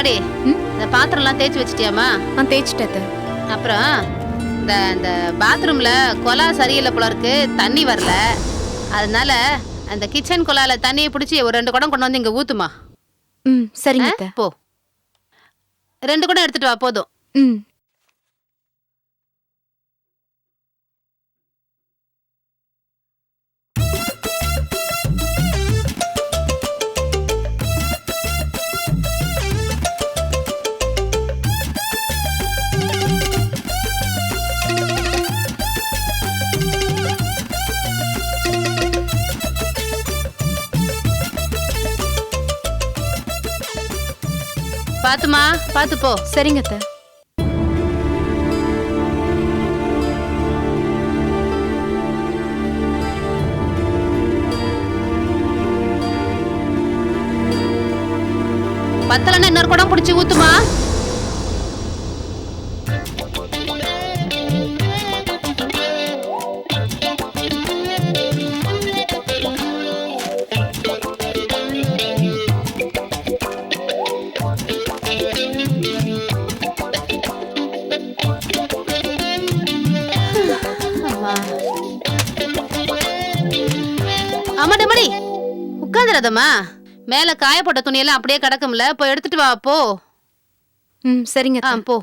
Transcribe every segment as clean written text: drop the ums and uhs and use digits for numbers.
மாடி இந்த பாத்திரம்லாம் தேய்ச்சி வச்சிட்டியாமா? நான் தேய்ச்சிட்டேன். அப்புறம் இந்த பாத்ரூம்ல குழா சரியில்லை போல இருக்கு, தண்ணி வரல. அதனால அந்த கிச்சன் குழால தண்ணியை பிடிச்சி ஒரு 2 குடம் கொண்டு வந்து இங்க ஊத்துமா. சரிங்க. போ 2 குடம் எடுத்துட்டு வா போதும். பாத்துமா, பாத்து போ. சரிங்க. பத்தலன்னா இன்னொரு குடம் பிடிச்சி ஊத்துமா. அம்மாடி அம்மாடி உட்காந்துடாதம்மா. மேல காயப்பட்ட துணியெல்லாம் அப்படியே கிடக்கும்ல, போய் எடுத்துட்டு வா போ. சரிங்க. போ.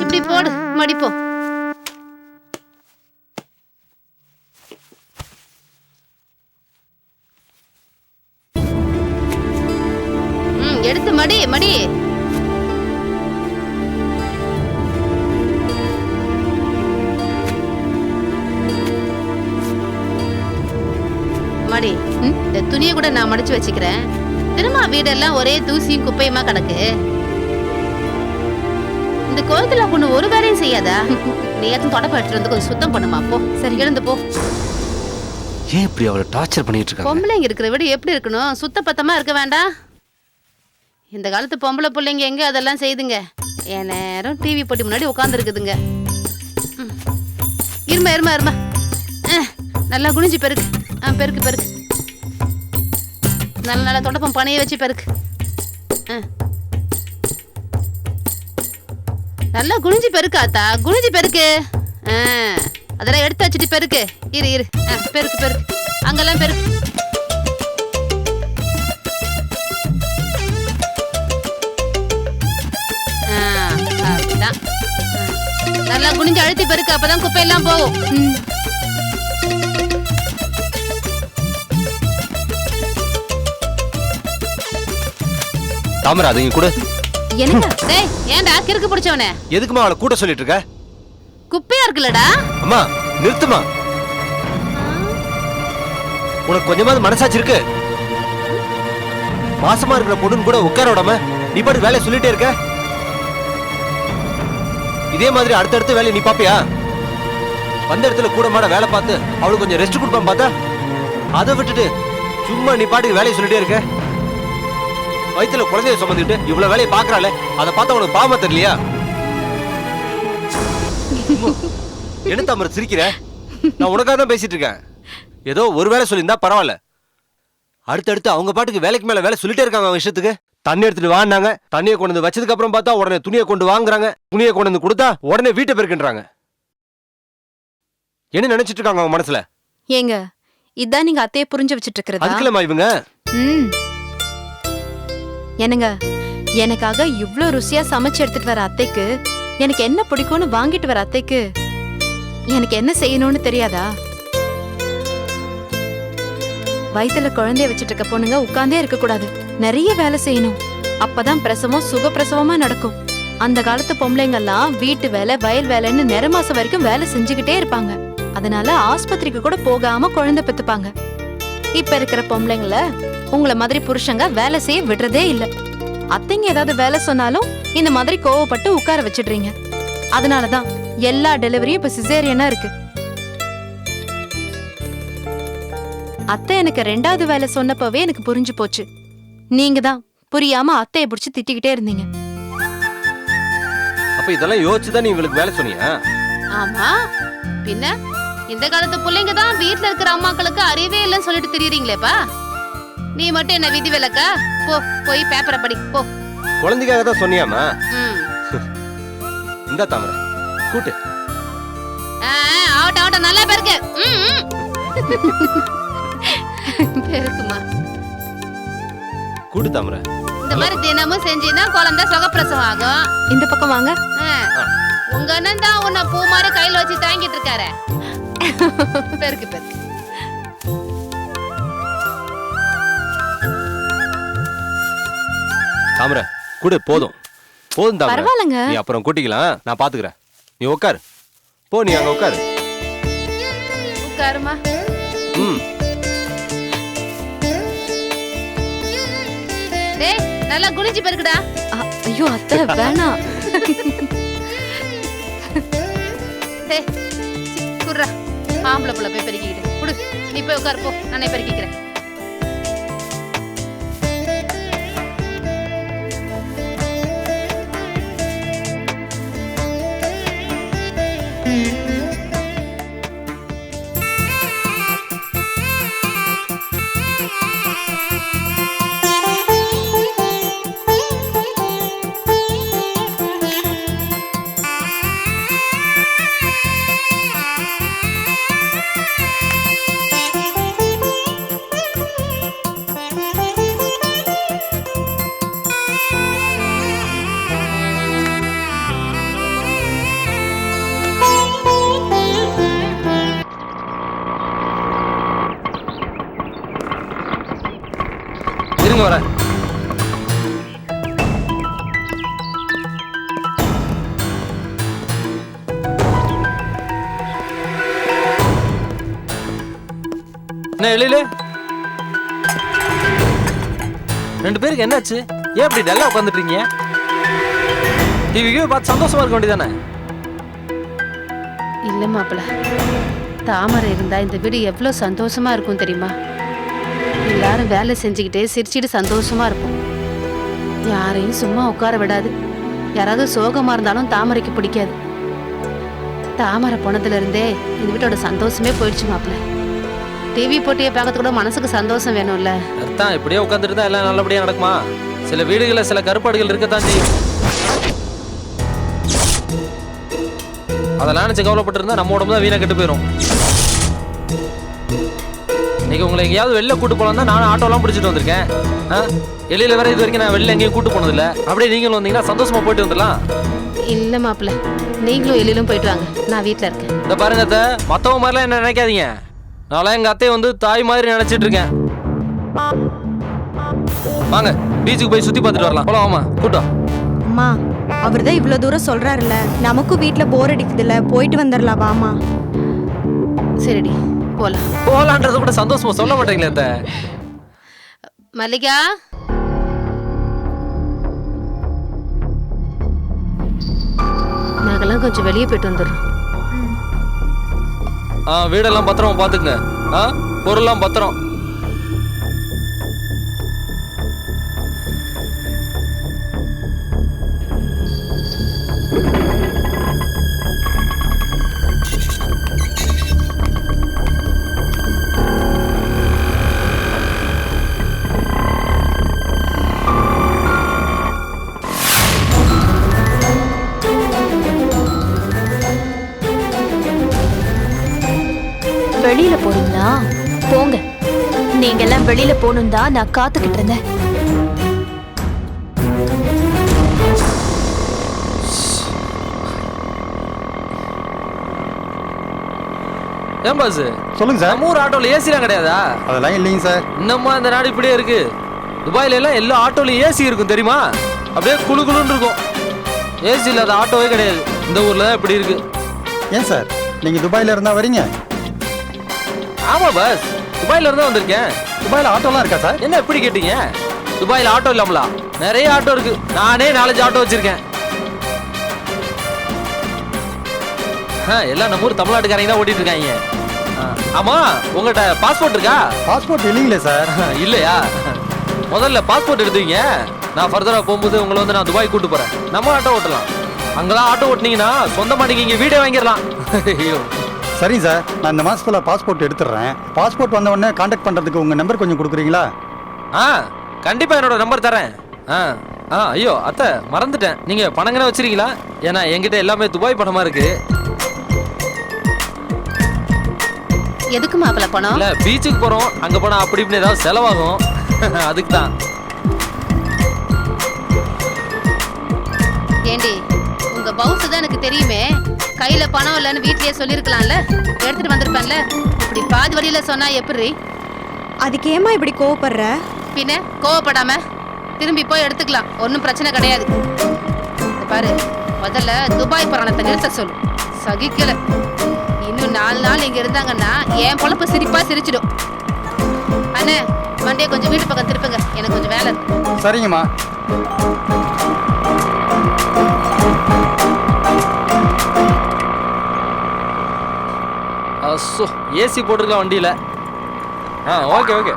இப்படி போடு மடிப்போ. எடுத்து மடி மடி. மடி. இந்த துணியை கூட நான் மடிச்சு வச்சுக்கிறேன். திரும்ப வீடெல்லாம் ஒரே தூசியும் குப்பையுமா கிடக்கு. இந்த கோயத்துல பொண்ணு ஒரு வேலையும் செய்யாதா? நீ ஏத்தும் தொடப்ப எடுத்துட்டு வந்து கொஞ்சம் சுத்தம் பண்ணுமா. போ. சரி எழுந்து போ. ஏன் இப்படி அவளை டார்ச்சர் பண்ணிட்டு இருக்காங்க? பொம்பளைங்க இருக்கிற வீடு எப்படி இருக்கணும்? சுத்த பத்தமா இருக்க வேண்டாம்? இந்த காலத்து பொம்பளை பிள்ளைங்க எங்க அதெல்லாம் செய்துங்க? என் நேரம் டிவி போட்டி முன்னாடி உட்கார்ந்து இருக்குதுங்க. இருமா இருமா இருமா. நல்லா குனிஞ்சு பெருக்கு. பெருக்கு பெருக்கு. நல்ல நல்லா தொடப்பம் பனையை வச்சு பெருக்கு. நல்லா குனிஞ்சு பெருக்காத்தா, குனிஞ்சு பெருக்கு. அதெல்லாம் எடுத்து வச்சுட்டு பெருக்கு. இரு இரு. பெருக்கு பெருக்கு. அங்கெல்லாம் பெருக்கு. நல்லா குனிஞ்சு அழுத்தி பெருக்கு, அப்பதான் குப்பையெல்லாம் போகும். தாமரை அது கூட. டேய் ஏன்டா கிறுக்கு பிடிச்சவனே? எதுக்குமா அவளை கூட்ட சொல்லிட்டு இருக்க? குப்பையா இருக்குல்லடா. அம்மா நிறுத்துமா. உனக்கு கொஞ்சமாவது மனசாட்சி இருக்கு? மாசமா இருக்கிற பொண்ணு கூட உட்கார விடாம நீ பாட்டு வேலையை சொல்லிட்டே இருக்க. இதே மாதிரி அடுத்தடுத்து வேலையை நீ பாப்பியா? வந்த இடத்துல கூட மாட வேலை பார்த்து அவளுக்கு கொஞ்சம் ரெஸ்ட் கொடுப்பான் பார்த்தா அதை விட்டுட்டு சும்மா நீ பாட்டுக்கு வேலையை சொல்லிட்டே இருக்க. வயிற்றுல குழந்தைய சுமந்துட்டு இவ்வளவு வேலையை பாக்குறாள், அதை பார்த்தா உனக்கு பாவமா தெரியலையா? என்ன தாமரை சிரிக்கிற? நான் உனக்காக தான் பேசிட்டு இருக்கேன். ஏதோ ஒரு வேலை சொல்லியிருந்தா பரவாயில்ல. அடுத்தடுத்து அவங்க பாட்டுக்கு வேலைக்கு மேல வேலை சொல்லிட்டே இருக்காங்க. அவங்க விஷயத்துக்கு தண்ணி எடுத்துட்டு வாங்கினாங்க, தண்ணியை கொண்டு வந்து வச்சதுக்கு அப்புறம் பார்த்தா உடனே துணியை கொண்டு வாங்குறாங்க, துணியை கொண்டு வந்து கொடுத்தா உடனே வீட்டை பெருக்கின்றாங்க. என்ன நினைச்சிட்டு இருக்காங்க அவங்க மனசுல? ஏங்க இதான் நீங்க அத்தையை புரிஞ்சு வச்சிட்டு இருக்கிறதா? அதுக்குலமா இவங்க என்னங்க, எனக்காக இவ்ளோ ருசியா சமைச்சு எடுத்துட்டு வர அத்தைக்கு, எனக்கு என்ன பிடிக்கும்னு வாங்கிட்டு வர அத்தைக்கு எனக்கு என்ன செய்யணும்னு தெரியாதா? வயித்துல குழந்தைய வச்சிட்டு இருக்க பொண்ணுங்க உட்கார்ந்தே இருக்க கூடாது, நிறைய வேலை செய்யணும். அப்பதான் பிரசவம் சுகப்பிரசவமா நடக்கும். அந்த காலத்து பொம்பளைங்க எல்லாம் வீட்டு வேலை வயல் வேலைன்னு நிற மாசம் வரைக்கும் வேலை செஞ்சுக்கிட்டே இருப்பாங்க. அதனால ஆஸ்பத்திரிக்கு கூட போகாம குழந்தை பெத்துப்பாங்க. இப்ப இருக்கிற பொம்பளைங்கள உங்களை மாதிரி புருஷங்க வேலை செய்ய விடுறதே இல்ல. அத்தைங்க ஏதாவது வேலை சொன்னாலும் இந்த மாதிரி கோவப்பட்டு உட்கார வச்சிடுறீங்க. அதனாலதான் எல்லா டெலிவரியும் இப்ப சிசேரியனா இருக்கு. அத்தை எனக்கு 2வது வேலை சொன்னப்பவே எனக்கு புரிஞ்சு போச்சு. நீங்க தான் புரியாம அத்தையை பிடிச்சி திட்டிக்கிட்டே இருந்தீங்க. அப்ப இதெல்லாம் யோசிச்சுதான் நீ இவளுக்கு வேலை சொன்னியா? ஆமா, பின்ன இந்த காலத்து பிள்ளைங்க தான் வீட்டுல இருக்கிற அம்மாக்களுக்கு அறிவே இல்லைன்னு சொல்லிட்டு திரியறீங்களேப்பா. நீ மட்டும் என்ன விதி விலக்கா? போ, போய் பேப்பரை படி போ. குழந்தைக்காக தான் சொன்னியாமா? ம். இந்த தாமரை கூட்டு. ஆவட்டும் ஆவட்டும், நல்லா பெருக்கு. பெருக்குமா கூட்டு தாமரை. இந்த மாதிரி தினமும் செஞ்சீங்கன்னா குழந்தை சுகப்பிரசவம் ஆகும். இந்த பக்கம் வாங்க. உங்க அண்ணன் தான் உன்னை பூ மாதிரி கையில வச்சு தாங்கிட்டு இருக்காரு. பெருக்கு பெருக்கு. தாமரை கூடு, போதும் போதும் தாமரை. பரவாயில்லைங்க. நீ அப்புறம் கூட்டிக்கலாம், நான் பாத்துக்கிறேன். நீ உட்காரு. போ, நீ அங்க உட்காரு. உட்காருமா. ம். டேய், நல்லா குனிஞ்சு பெருக்குடா. ஐயோ அத்தை வேணாம். டேய், குர்ரா. ஆம்பளை புள்ள போய் பெருக்கிக்கிட்டு குடு. நீ போய் உட்காரு போ, நானே பெருக்கிக்கிறேன். இருங்க வர. என்ன வெளியில ரெண்டு பேருக்கு என்னாச்சு? ஏன் இப்படி டல்லா உட்காந்துட்டு இருக்கீங்க? டிவிக்கு பார்த்து சந்தோஷமா இருக்க வேண்டியதானே? இல்ல மாப்பிள்ள, தாமரை இருந்தா இந்த வீடு எவ்வளவு சந்தோஷமா இருக்கும் தெரியுமா? எல்லாரும் வேலை செஞ்சுக்கிட்டே சிரிச்சுட்டு சந்தோஷமா இருப்போம். யாரையும் சும்மா உட்கார விடாது. யாராவது சோகமா இருந்தாலும் தாமரைக்கு பிடிக்காது. தாமரை போனதுல இருந்தே இந்த வீட்டோட சந்தோஷமே போயிடுச்சு மாப்பிள்ள. டிவி போட்டியை பார்க்கறது கூட மனசுக்கு சந்தோஷம் வேணும்ல. அதான் இப்படியே உட்காந்துட்டு தான் எல்லாம் நல்லபடியா நடக்குமா? சில வீடுகளில் சில கருப்பாடுகள் இருக்கத்தான் செய்யும். அதெல்லாம் நினைச்சு கவலைப்பட்டு இருந்தா நம்ம உடம்பு தான் வீணா கெட்டு போயிடும். இன்னைக்கு உங்களை எங்கேயாவது வெளில கூட்டு போலாம் தான் நானும் ஆட்டோலாம் பிடிச்சிட்டு வந்திருக்கேன். வெளியில வேற இது வரைக்கும் நான் வெளில எங்கேயும் கூட்டு போனதில்லை. அப்படியே நீங்களும் வந்தீங்கன்னா சந்தோஷமா போயிட்டு வந்துடலாம். இல்ல மாப்பிள்ள, நீங்களும் எல்லிலும் போயிட்டு வாங்க, நான் வீட்டுல இருக்கேன். இந்த பாருங்க அத்தை, மத்தவங்க மாதிரிலாம் என்ன நினைக்காதீங்க. நான்லாம் எங்க அத்தையை வந்து தாய் மாதிரி நினைச்சிட்டு இருக்கேன். வாங்க பீச்சுக்கு போய் சுத்தி பார்த்துட்டு வரலாம். போலாம் வாமா, கூட்டம். அம்மா, அவர்தான் இவ்வளவு தூரம் சொல்றாருல்ல, நமக்கும் வீட்டுல போர் அடிக்குதுல்ல, போயிட்டு வந்துடலாம் வாமா. சரிடி, போலாம். போலான்றத கூட சந்தோஷமா சொல்ல மாட்டீங்களே அத்தை. மல்லிகா, நாங்கெல்லாம் கொஞ்சம் வெளியே போயிட்டு வந்துடுறோம். வீடெல்லாம் பத்திரமா பாத்துக்குங்க. பொருள்லாம் பத்திரம். வெளியில போறீங்களா? போங்க. நீங்க எல்லாம் வெளியில போகணும் தான் நான் காத்துக்கிட்டு இருந்தேன். ஏன் பாஸ்? சொல்லுங்க சார். நம்ம ஊர் ஆட்டோல ஏசிலாம் கிடையாதா? அதெல்லாம் இல்லைங்க சார். இன்னமும் அந்த நாடு இப்படியே இருக்கு. துபாயில எல்லாம் எல்லா ஆட்டோலையும் ஏசி இருக்கும் தெரியுமா? அப்படியே குளு குளுன்னு இருக்கும். ஏசி இல்லாத ஆட்டோவே கிடையாது. இந்த ஊர்ல தான் இப்படி இருக்கு. ஏன் சார், நீங்க துபாயில இருந்தா வரீங்க? ஆமா பாஸ், துபாயில இருந்தா வந்திருக்கேன். துபாயில ஆட்டோலாம் இருக்கா சார்? என்ன எப்படி கேட்டீங்க? துபாயில ஆட்டோ இல்லாமலா? நிறைய ஆட்டோ இருக்கு. நானே 4-5 ஆட்டோ வச்சிருக்கேன். எல்லாம் நம்ம ஊர் தமிழ்நாட்டுக்காரங்க தான் ஓட்டிட்டு இருக்காங்க. ஆமா, உங்கள்கிட்ட பாஸ்போர்ட் இருக்கா? பாஸ்போர்ட் இல்லைங்களே சார். இல்லையா? முதல்ல பாஸ்போர்ட் எடுத்துவீங்க, நான் ஃபர்தரா போகும்போது உங்களை வந்து நான் துபாய் கூட்டு போறேன். நம்ம ஆட்டோ ஓட்டலாம். அங்கெல்லாம் ஆட்டோ ஓட்டுனீங்கன்னா சொந்தமா நீங்க இங்க வீடே வாங்கிடலாம். ஐயோ சரிங்க சார், நான் இந்த மாசத்துல பாஸ்போர்ட் எடுத்துடுறேன். பாஸ்போர்ட் வந்த உடனே கான்டாக்ட் பண்றதுக்கு உங்க நம்பர் கொஞ்சம் கொடுக்குறீங்களா? கண்டிப்பா என்னோட நம்பர் தரேன். ஐயோ அத்தை மறந்துட்டேன். நீங்க பணங்கன்னு வச்சிருக்கீங்களா? ஏன்னா என்கிட்ட எல்லாமே துபாய் பணமா இருக்கு. எதுக்கு மாப்பிள்ள பணம்? இல்ல பீச்சுக்கு போறோம், அங்க போனா அப்படி இப்படி ஏதாவது செலவாகும். அதுக்கு தான். ஏண்டி உங்க பவுஸ் தான் எனக்கு தெரியுமே. கையில பணம் இல்லைன்னு வீட்லயே சொல்லிருக்கலாம்ல, எடுத்துட்டு வந்திருப்பேன்ல. இப்படி பாதி வழியில சொன்னா எப்படி? அதுக்கு ஏமா இப்படி கோவப்படுற? பின்ன கோவப்படாம திரும்பி போய் எடுத்துக்கலாம், ஒன்றும் பிரச்சனை கிடையாது. பாரு, முதல்ல துபாய் பரணத்தை நிறுத்த சொல்லு. சகிக்கல. இன்னும் 4 நாள் இங்க இருந்தாங்கன்னா என் பொழப்பு சிரிப்பா சிரிச்சிடும். அண்ணே, மண்டே கொஞ்சம் வீட்டு பக்கம் திருப்புங்க, எனக்கு கொஞ்சம் வேலை இருக்கு. சரிங்கம்மா. ஏசி போட்டிருக்க வண்டியில. Okay okay.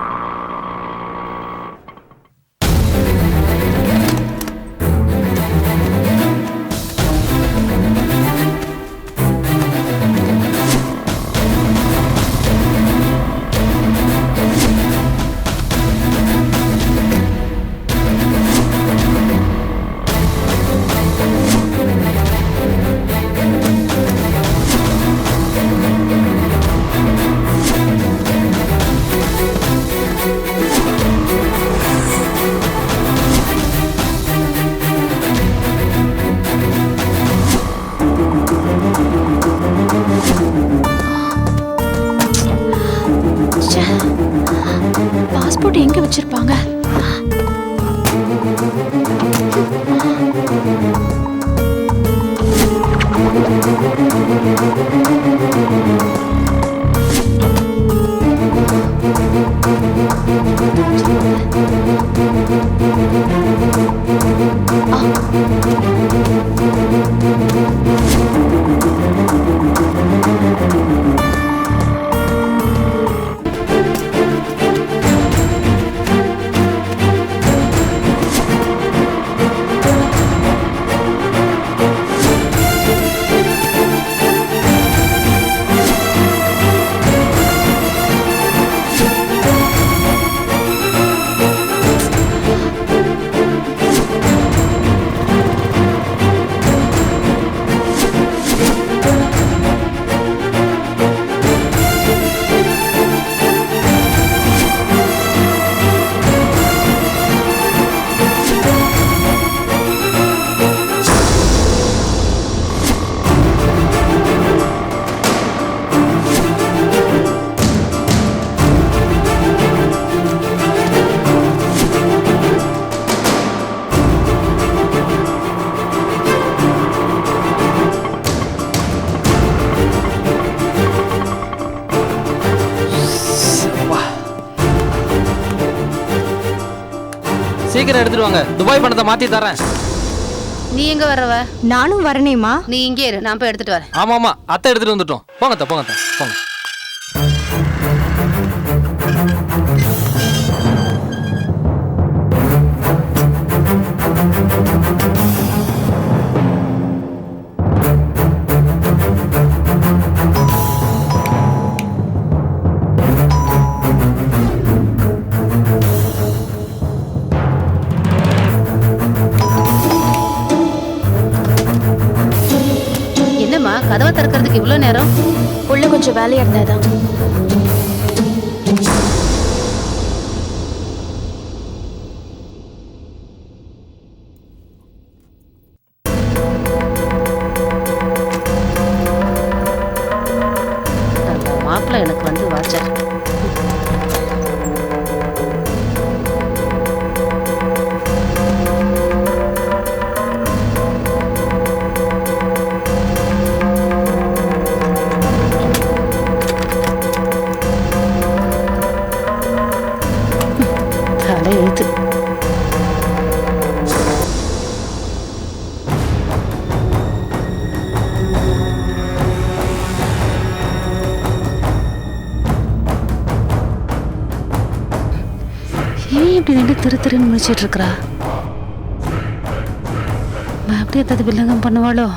பாஸ்போர்ட் எங்க வச்சிருப்பாங்க? சீக்கிரம் எடுத்துட்டு வாங்க, துபாய் பணத்தை மாத்தி தரேன். நீ எங்க வர்றவ? நானும் வரனேம்மா. நீ இங்கே இரு, நான் போய் எடுத்துட்டு வரேன். ஆமா அத்தை எடுத்துட்டு வந்துட்டோம். போங்க போங்க போங்க. கதவை திறக்கிறதுக்கு இவ்வளவு நேரம்? உள்ள கொஞ்சம் வேலையா இருந்தாதான். மாப்பிள்ள எனக்கு வந்து வாச்சார். எழுத்து ஏன் இப்படி நின்று திரு திருன்னு முடிச்சிட்டு இருக்கிறா? மட்டும் ஏதாவது வில்லங்கம் பண்ணுவாளோ?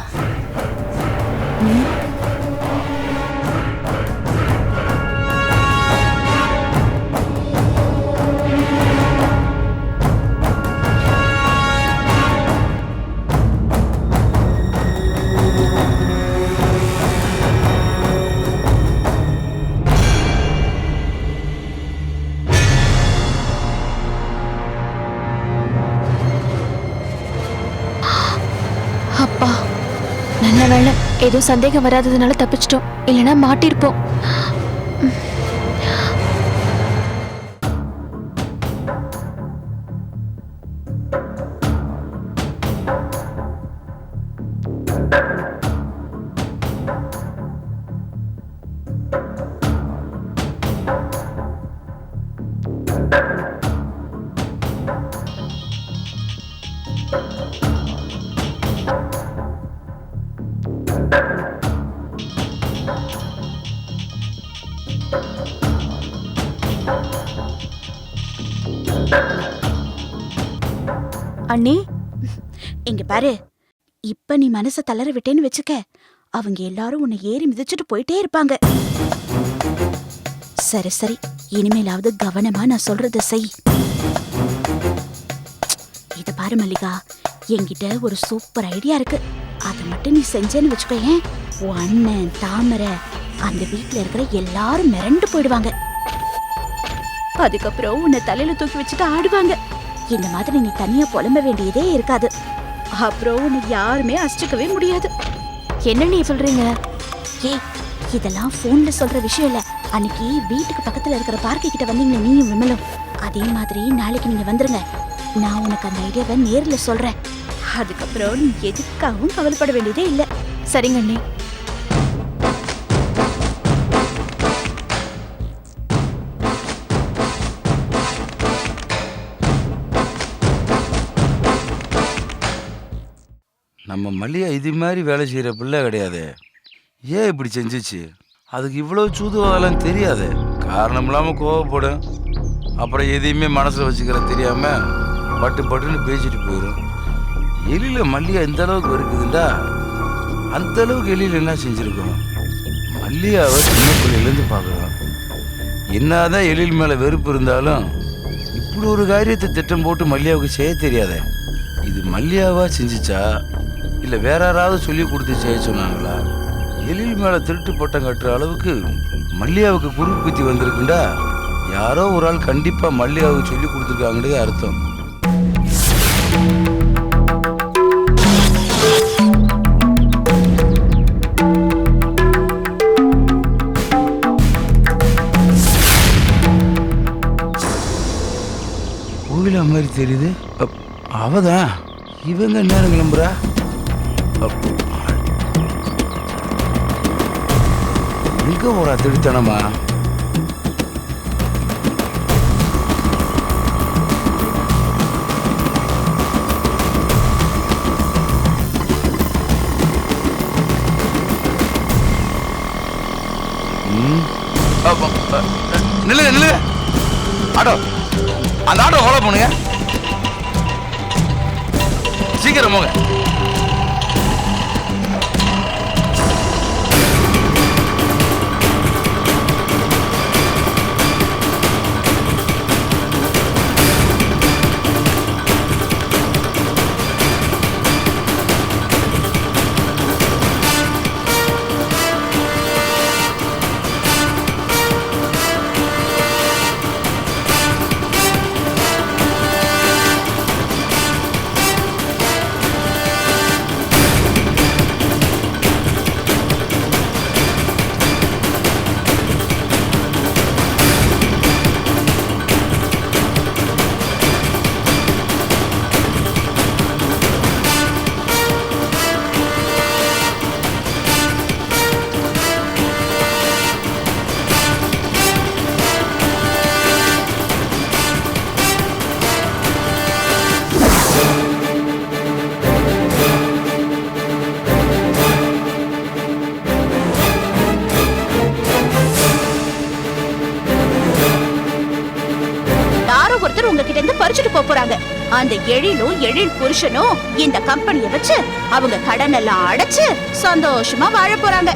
அப்பா, நல்ல வேளை ஏதோ சந்தேகம் வராததுனால தப்பிச்சிட்டோம், இல்லைன்னா மாட்டிருப்போம். அண்ணி, இங்க பாரு. இப்ப நீ மனச தளர விட்டேன்னு வச்சுக்க, அவங்க எல்லாரும் உன்னை ஏறி மிதிச்சுட்டு போயிட்டே இருப்பாங்க. சரி சரி, இனிமேலாவது கவனமா நான் சொல்றத செய். இத பாரு மல்லிகா, என்கிட்ட ஒரு சூப்பர் ஐடியா இருக்கு. அதை மட்டும் நீ செஞ்சேன்னு வச்சுக்கோயேன், உன் அண்ணன் தாமரை அந்த வீட்டுல இருக்கிற எல்லாரும் மிரண்டு போயிடுவாங்க. அதுக்கப்புறம் உன்னை தலையில தூக்கி வச்சுட்டு ஆடுவாங்க. இந்த மாதிரி நீ தனியா புலம்ப வேண்டியதே இருக்காது. அப்புறம் உன்னை யாருமே அசிச்சுக்கவே முடியாது. என்ன நீ சொல்றீங்க? ஏய், இதெல்லாம் போன்ல சொல்ற விஷயம் இல்ல. அன்னைக்கு வீட்டுக்கு பக்கத்துல இருக்கிற பார்க்கு கிட்ட வந்தீங்க நீயும் விமலும். அதே மாதிரி நாளைக்கு நீங்க வந்துருங்க. நான் உனக்கு அந்த ஐடியாவை நேர்ல சொல்றேன். அதுக்கப்புறம் நீ எதுக்காகவும் கவலைப்பட வேண்டியதே இல்ல. சரிங்க அண்ணி. நம்ம மல்லிகா இது மாதிரி வேலை செய்கிற பிள்ளை கிடையாது. ஏன் இப்படி செஞ்சிச்சு? அதுக்கு இவ்வளோ சூதுவாதெல்லாம் தெரியாது. காரணம் இல்லாமல் கோவப்படும். அப்புறம் எதையுமே மனசில் வச்சுக்கிற தெரியாமல் பட்டு பட்டுன்னு பேசிட்டு போயிடும். எலியில் மல்லிகா இந்த அளவுக்கு இருக்குதுண்டா, அந்த அளவுக்கு எலியில் என்ன செஞ்சுருக்கோம்? மல்லிகாவை சின்ன பிள்ளையிலேருந்து பார்க்குறோம். என்னதான் எலில் மேலே வெறுப்பு இருந்தாலும் இப்படி ஒரு காரியத்தை திட்டம் போட்டு மல்லிகாவுக்கு செய்ய தெரியாத. இது மல்லிகாவா செஞ்சிச்சா இல்லை வேற யாராவது சொல்லி கொடுத்து செய்ய சொன்னாங்களா? எலில் மேலே திருட்டு பட்டம் கட்டுற அளவுக்கு மல்லிகாவுக்கு குறுக்கு புத்தி வந்திருக்குண்டா, யாரோ ஒரு ஆள் கண்டிப்பாக மல்லிகாவுக்கு சொல்லி கொடுத்துருக்காங்கிறது அர்த்தம். கோவிலா மாதிரி தெரியுது. அவதான் இவங்க நேரம் கிளம்புறா. எங்க போறா திருத்தனமா? நில்லுங்க நில்லுங்க, ஆட்டோ, அந்த ஆட்டோ ஃபாலோ பண்ணுங்க, சீக்கிரம் போங்க. யாரோ ஒருத்தர் உங்ககிட்ட இருந்து பறிச்சுட்டு போறாங்க. அந்த எழிலும் எழில் புருஷனும் இந்த கம்பெனியை வச்சு அவங்க கடன் எல்லாம் அடைச்சு சந்தோஷமா வாழ போறாங்க.